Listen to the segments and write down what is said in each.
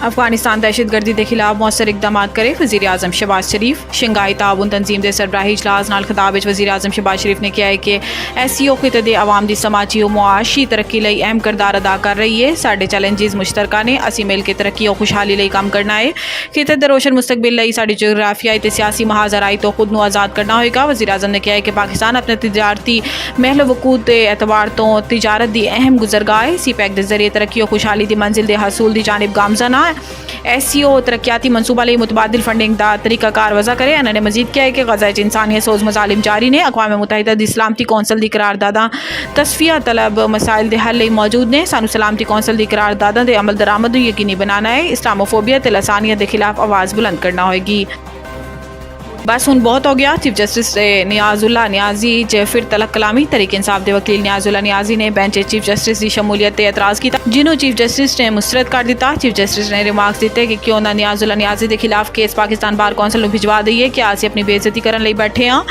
अफगानिस्तान दहशत गर्दी के खिलाफ मौसर इकदाम करे वज़ीर आज़म शहबाज शरीफ। शंघाई ताउन तंजीम के सरबराही इजलास नाल खिताब विच वज़ीर आज़म शहबाज शरीफ ने कहा है कि SCO खिते दे अवाम की समाजी और मुआशी तरक्की लई अहम किरदार अदा कर रही है। साडे चैलेंजेस मुश्तरका ने, असीं मिल के तरक्की और खुशहाली लई काम करना है। खिते दे रोशन मुस्तकबिल लई साडी जोग्राफियाई ते सियासी महाजराई तो खुद नूं आज़ाद करना होएगा। वज़ीर आज़म ने कहा है कि पाकिस्तान अपने तिजारती महल वकूत के एतबार तो तिजारत की अहम गुजरगाह है। CPEC के जरिए तरक्की और खुशहाली की मंजिल के हसूल की जानिब गामज़न है। SCO तरक्याती मनसूबा लई मुतबादिल फंडिंग का तरीकाकार वज़ा करे। इन्होंने मजीद किया है कि गज़ा च इंसानियत सोज मज़ालिम जारी ने। अक़वाम मुत्तहिदा दी सलामती कौंसल की करारदादा तस्फिया तलब मसाइल के हल लई मौजूद ने। सानू सलामती कौंसल की करारदादा के अमल दरामद यकीनी बनाना है। इस्लामोफोबिया ते लसानियत के खिलाफ आवाज़ बुलंद करना होगी। बस हुण बहुत हो गया। चीफ जस्टिस नियाजुल्ला नियाजी च फिर तलक कलामी। तहरीक इंसाफ के वकील नियाजुल्ला नियाजी ने बेंच चीफ जस्टिस की शमूलियत से एतराज़ किया, जिन्हों चीफ जस्टिस ने मुस्तरद कर दिता। चीफ जस्टिस ने रिमार्क्स दिते कि क्यों ना नियाजुल्ला नियाजी के खिलाफ केस पाकिस्तान बार कौंसल में भिजवा दईए, क्या असीं अपनी बेइज्जती करन लई बैठे हाँ।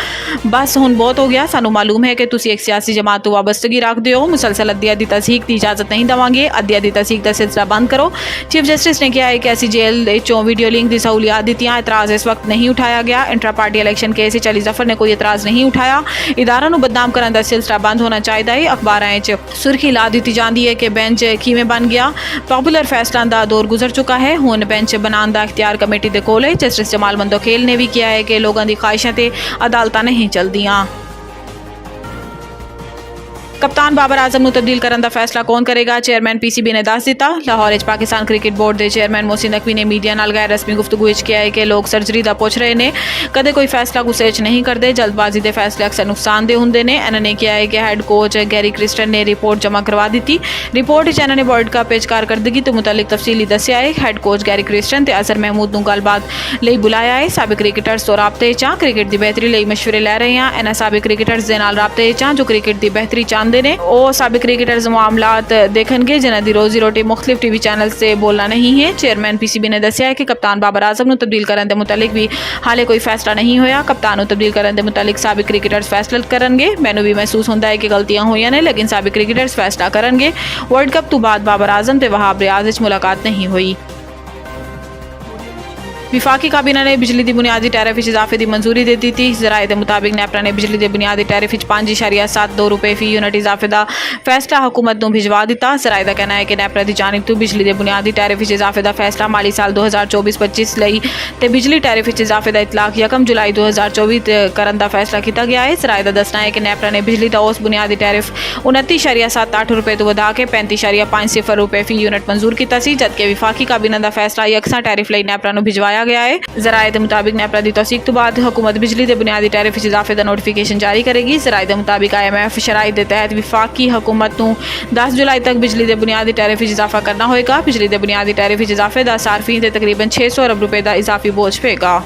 बस हुण बहुत हो गया। सानू मालूम है कि तुसीं एक सियासी जमात तो वाबस्तगी रखते हो। मुसलसल अद्दिया की तस्दीक की इजाजत नहीं देवांगे। अद्दिया की तस्दीक का सिलसिला बंद करो। चीफ जस्टिस ने कहा है कि ऐसी जेल चों वीडियो लिंक की सहूलियात दित्तियां। एतराज़ इस वक्त नहीं उठाया गया। Intra party election case Ali Zafar ने कोई एतराज़ नहीं उठाया। इदारा नूं बदनाम करन दा सिलसिला बंद होना चाहिए। अखबारां च सुर्खी ला दी जाती है कि बेंच किवें बन गया। पॉपुलर फैसलों का दौर गुजर चुका है। हुण बेंच बनाने का इख्तियार कमेटी के कोल है। जस्टिस जमाल मंदोखेल ने भी किया है कि लोगों की ख्वाहिशों ते अदालतां नहीं चलदियां। कप्तान बाबर आजम नूं तब्दील करने का फैसला कौन करेगा? चेयरमैन PCB ने दस दिता। लाहौर च पाकिस्तान क्रिकेट बोर्ड के चेयरमैन मोहसिन नकवी ने मीडिया नाल गैर रस्मी गुफ्तगू किया है कि लोग सर्जरी का पुछ रहे हैं, कदे कोई फैसला गुस्से च नहीं करते। जल्दबाजी के फैसले अक्सर नुकसानदेह होंगे ने। इन्होंने कहा है कि हैड कोच गैरी क्रिस्टन ने रिपोर्ट जमा करवा दी। रिपोर्ट च इन्होंने वर्ल्ड कप च कारकर्दगी तो मुतलिक तफसीली दस्या है। हैड कोच गैरी क्रिस्टन ते अजहर महमूद नूं गलबात लई बुलाया है। साबिक क्रिकेटर्स तो राबते च क्रिकेट की बेहतरी लई मशवरे लै रहे हैं। इन्हां साबिक क्रिकेटर्स दे नाल राबते च जो क्रिकेट की बेहतरी चाहते हैं। वो साबिक क्रिकेटर्स मामलात देखणगे जिन्हां दी रोजी रोटी मुख्तलिफ TV चैनल से बोलना नहीं है। चेयरमैन PCB ने दस्या है कि कप्तान बाबर आजम नूं तब्दील करने के मुतलिक भी हाले कोई फैसला नहीं होया। कप्तान नूं तब्दील करने के मुतलिक साबिक क्रिकेटर्स फैसला करनगे। मैनू भी महसूस होंदा है कि गलतियां होईयां ने, लेकिन साबिक क्रिकेटर्स फैसला करनगे। वर्ल्ड कप तो बाद बाबर आजम ते वहाब रियाज विच मुलाकात नहीं हुई। विफाकी काबीना ने बिजली की बुनियादी टैरिफ इजाफे की मंजूरी दे दी थी। जराए के मुताबिक नेपरा ने बिजली के बुनियादी टैरिफ 5.72 रुपये फी यूनिट इजाफे का फैसला हुकूमत को भिजवा दिता। जराए का कहना है कि नेपरा की जानिब तो बिजली के बुनियादी टैरिफ इजाफे का फैसला माली साल 2024-25 लई ते बिजली टैरिफ इजाफे का इतलाक 1 जुलाई 2024 करने का फैसला किया गया है। जराए का दसना है कि नेपरा ने बिजली का उस बुनियादी टैरिफ 29.78 रुपये तो वधा के 35.50 रुपये फी यूनिट मंजूर किया, जबकि विफाकी काबीना का फैसला यकसा टैरिफ लई नेपरा नूं भिजवाया गया है। जराए के मुताबिक नेपरा की तौसीक तो बाद हुकूमत बिजली के बुनियादी टैरिफ इजाफे का नोटिफिकेशन जारी करेगी। जराए के मुताबिक IMF शराइत के तहत विफाकी हुकूमत को 10 जुलाई तक बिजली के बुनियादी टैरिफ इजाफा करना होगा। बिजली के बुनियादी टैरिफ इजाफे का सार्फिन से तकरीबन 600 अरब रुपये का इजाफी बोझ पेगा।